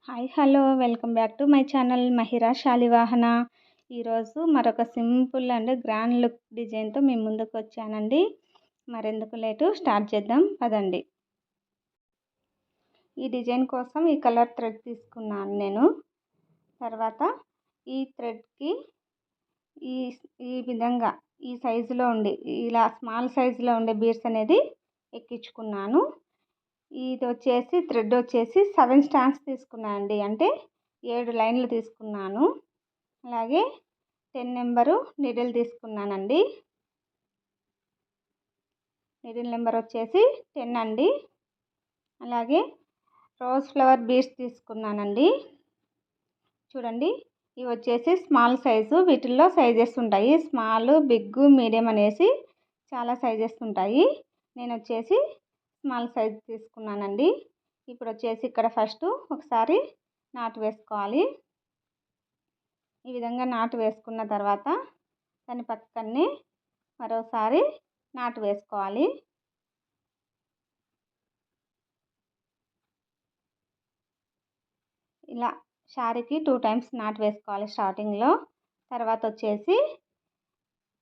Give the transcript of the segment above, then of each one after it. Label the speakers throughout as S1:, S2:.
S1: Hi hello welcome back to my channel Mahira Shalivahana. ఈరోజు మరొక simple and grand look డిజైన్తో మీ ముందుకు వచ్చానండి. మరెందుకు లేటు స్టార్ట్ చేద్దాం పదండి. ఈ డిజైన్ కోసం ఈ కలర్ థ్రెడ్ తీసుకున్నాను నేను. తర్వాత ఈ థ్రెడ్కి ఈ ఈ విధంగా ఈ సైజులో ఉండి ఇలా స్మాల్ సైజులో ఉండే బీడ్స్ అనేది ఎక్కించుకున్నాను. ఇది వచ్చేసి థ్రెడ్ వచ్చేసి 7 స్టాండ్స్ తీసుకున్నాను అండి, అంటే 7 లైన్లు తీసుకున్నాను. అలాగే 10 నెంబరు నీడిల్ తీసుకున్నానండి. నీడిల్ నెంబర్ వచ్చేసి 10 అండి. అలాగే రోజ్ ఫ్లవర్ బీడ్స్ తీసుకున్నానండి. చూడండి, ఇవి వచ్చేసి స్మాల్ సైజు. వీటిల్లో సైజెస్ ఉంటాయి, స్మాల్, బిగ్, మీడియం అనేసి చాలా సైజెస్ ఉంటాయి. నేను వచ్చేసి స్మాల్ సైజ్ తీసుకున్నానండి. ఇప్పుడు వచ్చేసి ఇక్కడ ఫస్ట్ ఒకసారి నాటు వేసుకోవాలి. ఈ విధంగా నాటు వేసుకున్న తర్వాత దాని పక్కనే మరోసారి నాటు వేసుకోవాలి. ఇలా శారీకి 2 టైమ్స్ నాటు వేసుకోవాలి స్టార్టింగ్లో. తర్వాత వచ్చేసి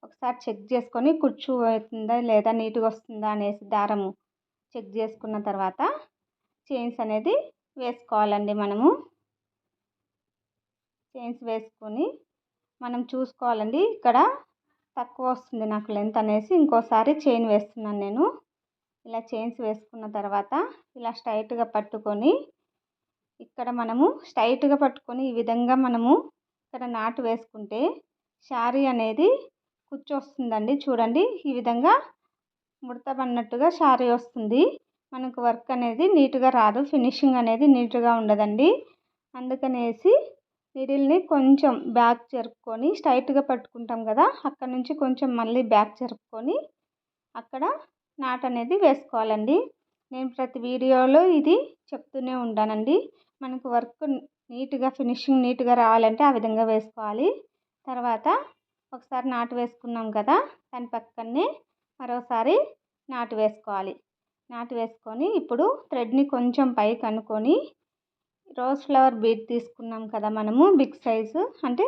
S1: ఒకసారి చెక్ చేసుకొని కుచ్చు అవుతుందా లేదా, నీట్గా వస్తుందా అనేసి దారము చెక్ చేసుకున్న తర్వాత చైన్స్ అనేది వేసుకోవాలండి. మనము చైన్స్ వేసుకొని మనం చూసుకోవాలండి. ఇక్కడ తక్కువ వస్తుంది నాకు లెంత్ అనేసి ఇంకోసారి చైన్ వేస్తున్నాను నేను. ఇలా చైన్స్ వేసుకున్న తర్వాత ఇలా స్ట్రైట్గా పట్టుకొని ఇక్కడ మనము స్ట్రైట్గా పట్టుకొని ఈ విధంగా మనము ఇక్కడ నాటు వేసుకుంటే శారీ అనేది కుచ్చు వస్తుందండి. చూడండి, ఈ విధంగా ముడత పడినట్టుగా శారీ వస్తుంది. మనకు వర్క్ అనేది నీట్గా రాదు, ఫినిషింగ్ అనేది నీట్గా ఉండదండి. అందుకనేసి నీడిల్ని కొంచెం బ్యాక్ జరుపుకొని స్ట్రైట్గా పట్టుకుంటాం కదా, అక్కడ నుంచి కొంచెం మళ్ళీ బ్యాక్ జరుపుకొని అక్కడ నాట్ అనేది వేసుకోవాలండి. నేను ప్రతి వీడియోలో ఇది చెప్తూనే ఉంటానండి. మనకు వర్క్ నీట్గా ఫినిషింగ్ నీట్గా రావాలంటే ఆ విధంగా వేసుకోవాలి. తర్వాత ఒకసారి నాటు వేసుకున్నాం కదా, దాని పక్కనే మరోసారి నాటు వేసుకోవాలి. నాటు వేసుకొని ఇప్పుడు థ్రెడ్ని కొంచెం పైకి అనుకొని రోజ్ ఫ్లవర్ బీడ్ తీసుకున్నాం కదా మనము, బిగ్ సైజు, అంటే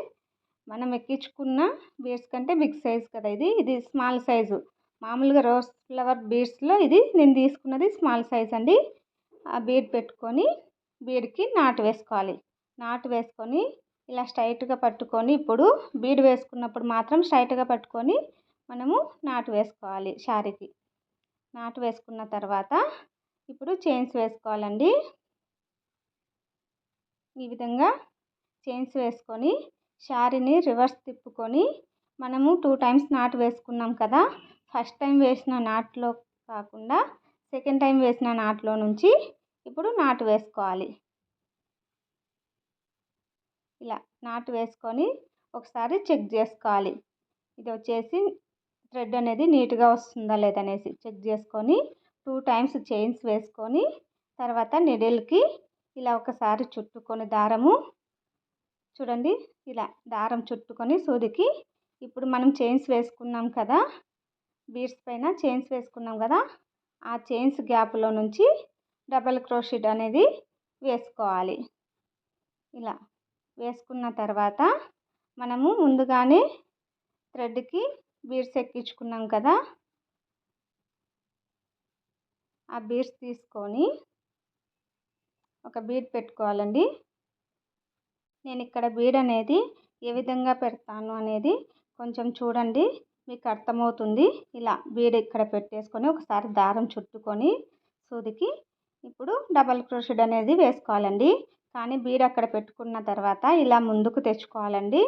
S1: మనం ఎక్కించుకున్న బీడ్స్ కంటే బిగ్ సైజు కదా ఇది స్మాల్ సైజు. మామూలుగా రోజ్ ఫ్లవర్ బీడ్స్లో ఇది నేను తీసుకున్నది స్మాల్ సైజ్ అండి. ఆ బీడ్ పెట్టుకొని బీడ్కి నాటు వేసుకోవాలి. నాటు వేసుకొని ఇలా స్ట్రైట్గా పట్టుకొని ఇప్పుడు బీడ్ వేసుకున్నప్పుడు మాత్రం స్ట్రైట్గా పట్టుకొని మనము నాటు వేసుకోవాలి శారీకి. నాటు వేసుకున్న తర్వాత ఇప్పుడు చైన్స్ వేసుకోవాలండి. ఈ విధంగా చైన్స్ వేసుకొని శారీని రివర్స్ తిప్పుకొని మనము 2 టైమ్స్ నాటు వేసుకున్నాం కదా, ఫస్ట్ టైం వేసిన నాటులో కాకుండా సెకండ్ టైం వేసిన నాటులో నుంచి ఇప్పుడు నాటు వేసుకోవాలి. ఇలా నాటు వేసుకొని ఒకసారి చెక్ చేసుకోవాలి. ఇది వచ్చేసి థ్రెడ్ అనేది నీట్గా వస్తుందా లేదనేసి చెక్ చేసుకొని 2 టైమ్స్ చైన్స్ వేసుకొని తర్వాత నిడిల్కి ఇలా ఒకసారి చుట్టుకొని దారము, చూడండి ఇలా దారం చుట్టుకొని సూదికి ఇప్పుడు మనం చైన్స్ వేసుకున్నాం కదా, బీడ్స్ పైన చైన్స్ వేసుకున్నాం కదా, ఆ చైన్స్ గ్యాప్లో నుంచి డబల్ క్రోషెట్ అనేది వేసుకోవాలి. ఇలా వేసుకున్న తర్వాత మనము ముందుగానే థ్రెడ్కి బీడ్స్ ఎక్కించుకున్నాం కదా, ఆ బీడ్స్ తీసుకొని ఒక బీడ్ పెట్టుకోవాలండి. నేను ఇక్కడ బీడ్ అనేది ఏ విధంగా పెడతాను అనేది కొంచెం చూడండి, మీకు అర్థమవుతుంది. ఇలా బీడ్ ఇక్కడ పెట్టేసుకొని ఒకసారి దారం చుట్టుకొని సూదికి ఇప్పుడు డబల్ క్రోషెట్ అనేది వేసుకోవాలండి. కానీ బీడ్ అక్కడ పెట్టుకున్న తర్వాత ఇలా ముందుకు తెచ్చుకోవాలండి.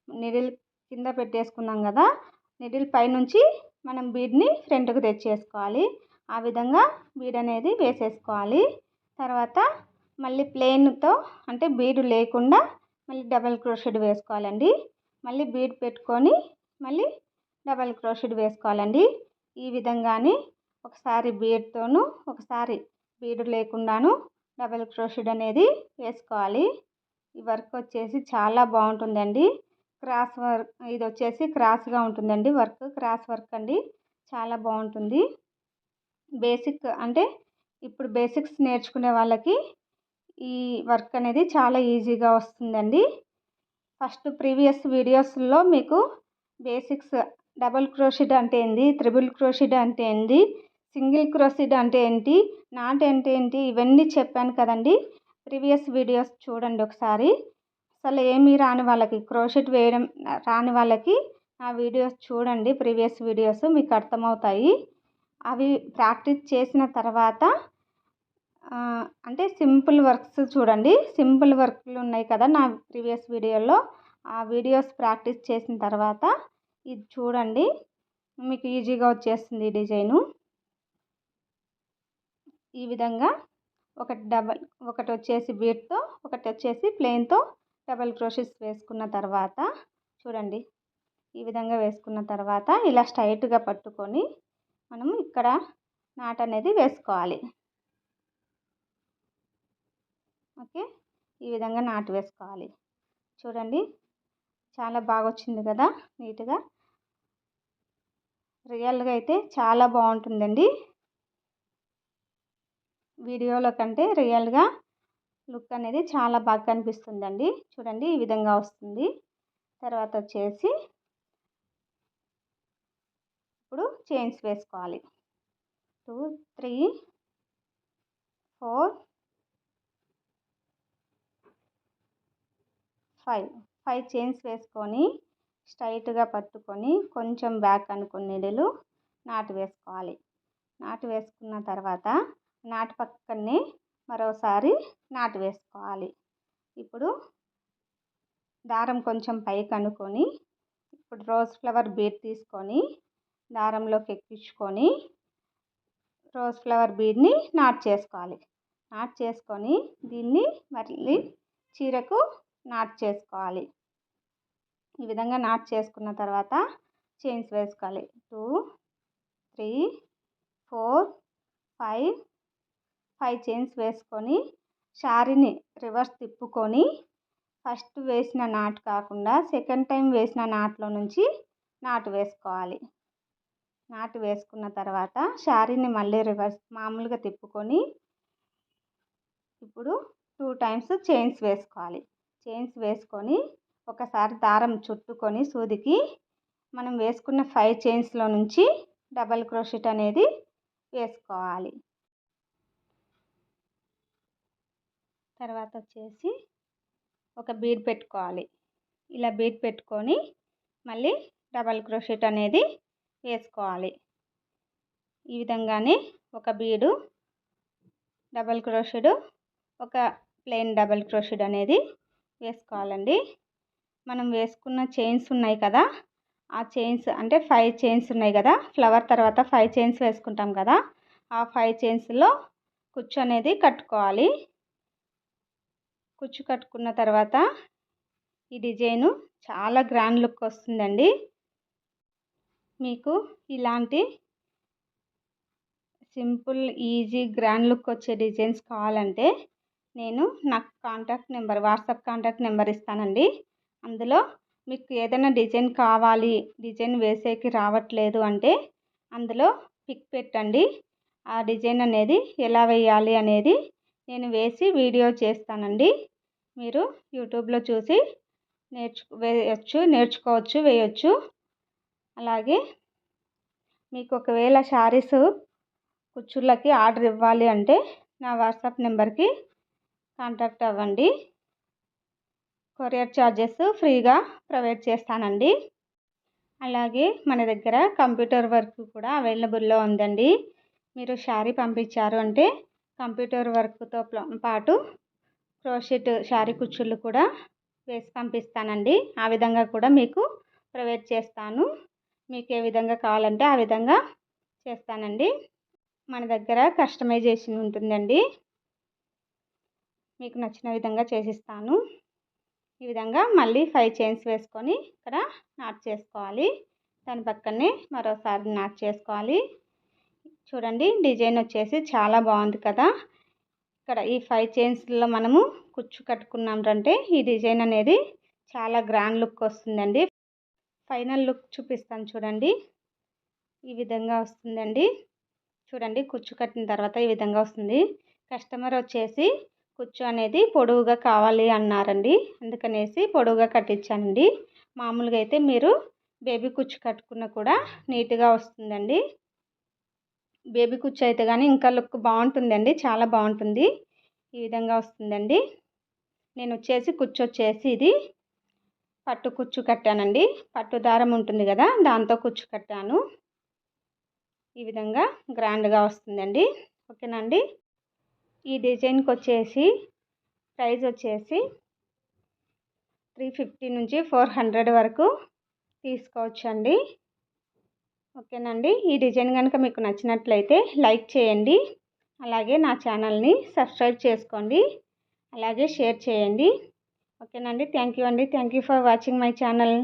S1: నిడిల్ కింద పెట్టేసుకున్నాం కదా, నిడిల్ పైనుంచి మనం బీడ్ని ఫ్రంట్కు తెచ్చేసుకోవాలి. ఆ విధంగా బీడ్ అనేది వేసేసుకోవాలి. తర్వాత మళ్ళీ ప్లెయిన్తో అంటే బీడు లేకుండా మళ్ళీ డబల్ క్రోషెట్ వేసుకోవాలండి. మళ్ళీ బీడ్ పెట్టుకొని మళ్ళీ డబల్ క్రోషెట్ వేసుకోవాలండి. ఈ విధంగానే ఒకసారి బీడ్తోనూ ఒకసారి బీడు లేకుండాను డబల్ క్రోషెట్ అనేది వేసుకోవాలి. ఈ వర్క్ వచ్చేసి చాలా బాగుంటుందండి. క్రాస్ వర్క్, ఇది వచ్చేసి క్రాస్గా ఉంటుందండి వర్క్, క్రాస్ వర్క్ అండి, చాలా బాగుంటుంది. బేసిక్ అంటే ఇప్పుడు బేసిక్స్ నేర్చుకునే వాళ్ళకి ఈ వర్క్ అనేది చాలా ఈజీగా వస్తుందండి. ఫస్ట్ ప్రీవియస్ వీడియోస్లో మీకు బేసిక్స్ డబుల్ క్రోషెట్ అంటే ఏంది, త్రిబుల్ క్రోషెట్ అంటే ఏంది, సింగిల్ క్రోషెట్ అంటే ఏంటి, నాట్ అంటే ఏంటి, ఇవన్నీ చెప్పాను కదండి. ప్రీవియస్ వీడియోస్ చూడండి ఒకసారి. అసలు ఏమీ రాని వాళ్ళకి, క్రోషెట్ వేయడం రాని వాళ్ళకి ఆ వీడియోస్ చూడండి. ప్రీవియస్ వీడియోస్ మీకు అర్థమవుతాయి. అవి ప్రాక్టీస్ చేసిన తర్వాత అంటే సింపుల్ వర్క్స్ చూడండి. సింపుల్ వర్క్లు ఉన్నాయి కదా నా ప్రీవియస్ వీడియోలో, ఆ వీడియోస్ ప్రాక్టీస్ చేసిన తర్వాత ఇది చూడండి. మీకు ఈజీగా వచ్చేస్తుంది ఈ డిజైను. ఈ విధంగా ఒకటి వచ్చేసి బీట్తో, ఒకటి వచ్చేసి ప్లెయిన్తో డబల్ క్రోషెట్స్ వేసుకున్న తర్వాత చూడండి. ఈ విధంగా వేసుకున్న తర్వాత ఇలా స్ట్రైట్గా పట్టుకొని మనం ఇక్కడ నాట్ అనేది వేసుకోవాలి. ఓకే, ఈ విధంగా నాటు వేసుకోవాలి. చూడండి, చాలా బాగా వచ్చింది కదా నీట్గా. రియల్గా అయితే చాలా బాగుంటుందండి. వీడియోలో కంటే రియల్గా లుక్ అనేది చాలా బాగా కనిపిస్తుందండి. చూడండి, ఈ విధంగా వస్తుంది. తర్వాత వచ్చేసి ఇప్పుడు చైన్స్ వేసుకోవాలి. 2 3 4 5 చైన్స్ వేసుకొని స్ట్రైట్గా పట్టుకొని కొంచెం బ్యాక్ అనుకుని నీడలు నాటు వేసుకోవాలి. నాటు వేసుకున్న తర్వాత నాటు పక్కనే మరోసారి నాటు వేసుకోవాలి. ఇప్పుడు దారం కొంచెం పైకి అనుకొని ఇప్పుడు రోజ్ ఫ్లవర్ బీడ్ తీసుకొని దారంలోకి ఎక్కించుకొని రోజ్ ఫ్లవర్ బీడ్ని నాట్ చేసుకోవాలి. నాట్ చేసుకొని దీన్ని మళ్ళీ చీరకు నాట్ చేసుకోవాలి. ఈ విధంగా నాట్ చేసుకున్న తర్వాత చైన్స్ వేసుకోవాలి. 2 3 4 5 చైన్స్ వేసుకొని శారీని రివర్స్ తిప్పుకొని ఫస్ట్ వేసిన నాట్ కాకుండా సెకండ్ టైం వేసిన నాట్లో నుంచి నాటు వేసుకోవాలి. నాటు వేసుకున్న తర్వాత శారీని మళ్ళీ రివర్స్ మామూలుగా తిప్పుకొని ఇప్పుడు 2 టైమ్స్ చైన్స్ వేసుకోవాలి. చైన్స్ వేసుకొని ఒకసారి దారం చుట్టుకొని సూదికి మనం వేసుకున్న 5 చైన్స్లో నుంచి డబల్ క్రోషెట్ అనేది వేసుకోవాలి. తర్వాత వచ్చేసి ఒక బీడ్ పెట్టుకోవాలి. ఇలా బీడ్ పెట్టుకొని మళ్ళీ డబల్ క్రోషెట్ అనేది వేసుకోవాలి. ఈ విధంగానే ఒక బీడు డబల్ క్రోషెట్, ఒక ప్లెయిన్ డబల్ క్రోషెట్ అనేది వేసుకోవాలండి. మనం వేసుకున్న చైన్స్ ఉన్నాయి కదా, ఆ చైన్స్ అంటే 5 చైన్స్ ఉన్నాయి కదా, ఫ్లవర్ తర్వాత 5 చైన్స్ వేసుకుంటాం కదా, ఆ 5 చైన్స్లో కుచ్చు అనేది కట్టుకోవాలి. కుచ్చు కట్టుకున్న తర్వాత ఈ డిజైను చాలా గ్రాండ్ లుక్ వస్తుందండి. మీకు ఇలాంటి సింపుల్ ఈజీ గ్రాండ్ లుక్ వచ్చే డిజైన్స్ కావాలంటే నేను నాకు వాట్సాప్ కాంటాక్ట్ నెంబర్ ఇస్తానండి. అందులో మీకు ఏదైనా డిజైన్ కావాలి, డిజైన్ వేసేకి రావట్లేదు అంటే అందులో పిక్ పెట్టండి. ఆ డిజైన్ అనేది ఎలా వేయాలి అనేది నేను వేసి వీడియో చేస్తానండి. మీరు యూట్యూబ్లో చూసి నేర్చుకోవచ్చు, వేయచ్చు. అలాగే మీకు ఒకవేళ శారీస్ కుచ్చుళ్ళకి ఆర్డర్ ఇవ్వాలి అంటే నా వాట్సాప్ నెంబర్కి కాంటాక్ట్ అవ్వండి. కొరియర్ ఛార్జెస్ ఫ్రీగా ప్రొవైడ్ చేస్తానండి. అలాగే మన దగ్గర కంప్యూటర్ వర్క్ కూడా అవైలబుల్లో ఉందండి. మీరు శారీ పంపించారు అంటే కంప్యూటర్ వర్క్తో పాటు క్రోషెట్ శారీ కుచ్చుళ్ళు కూడా వేసి పంపిస్తానండి. ఆ విధంగా కూడా మీకు ప్రొవైడ్ చేస్తాను. మీకు ఏ విధంగా కావాలంటే ఆ విధంగా చేస్తానండి. మన దగ్గర కస్టమైజేషన్ ఉంటుందండి. మీకు నచ్చిన విధంగా చేసిస్తాను. ఈ విధంగా మళ్ళీ 5 చైన్స్ వేసుకొని ఇక్కడ నాట్ చేసుకోవాలి. దాని పక్కనే మరోసారి నాట్ చేసుకోవాలి. చూడండి, డిజైన్ వచ్చేసి చాలా బాగుంది కదా. ఇక్కడ ఈ 5 చైన్స్లో మనము కుచ్చు కట్టుకున్నామంటే ఈ డిజైన్ అనేది చాలా గ్రాండ్ లుక్ వస్తుందండి. ఫైనల్ లుక్ చూపిస్తాను చూడండి. ఈ విధంగా వస్తుందండి. చూడండి, కుచ్చు కట్టిన తర్వాత ఈ విధంగా వస్తుంది. కస్టమర్ వచ్చేసి కుచ్చు అనేది పొడవుగా కావాలి అన్నారండి, అందుకనేసి పొడవుగా కట్టించానండి. మామూలుగా అయితే మీరు బేబీ కుచ్చు కట్టుకున్న కూడా నీట్గా వస్తుందండి. బేబీ కుచ్చు అయితే కానీ ఇంకా లుక్ బాగుంటుందండి, చాలా బాగుంటుంది. ఈ విధంగా వస్తుందండి. నేను వచ్చేసి కుచ్చు వచ్చేసి ఇది పట్టు కుచ్చు కట్టానండి. పట్టు దారం ఉంటుంది కదా, దాంతో కుచ్చు కట్టాను. ఈ విధంగా గ్రాండ్గా వస్తుందండి. ఓకేనండి. ఈ డిజైన్కి వచ్చేసి ప్రైస్ వచ్చేసి 350 నుంచి 400 వరకు తీసుకోవచ్చండి. ఓకేనండి. ఈ డిజైన్ కనుక మీకు నచ్చినట్లయితే లైక్ చేయండి, అలాగే నా ఛానల్ని సబ్స్క్రైబ్ చేసుకోండి, అలాగే షేర్ చేయండి. ఓకేనండి. థ్యాంక్ యూ అండి. Thank you for watching my channel.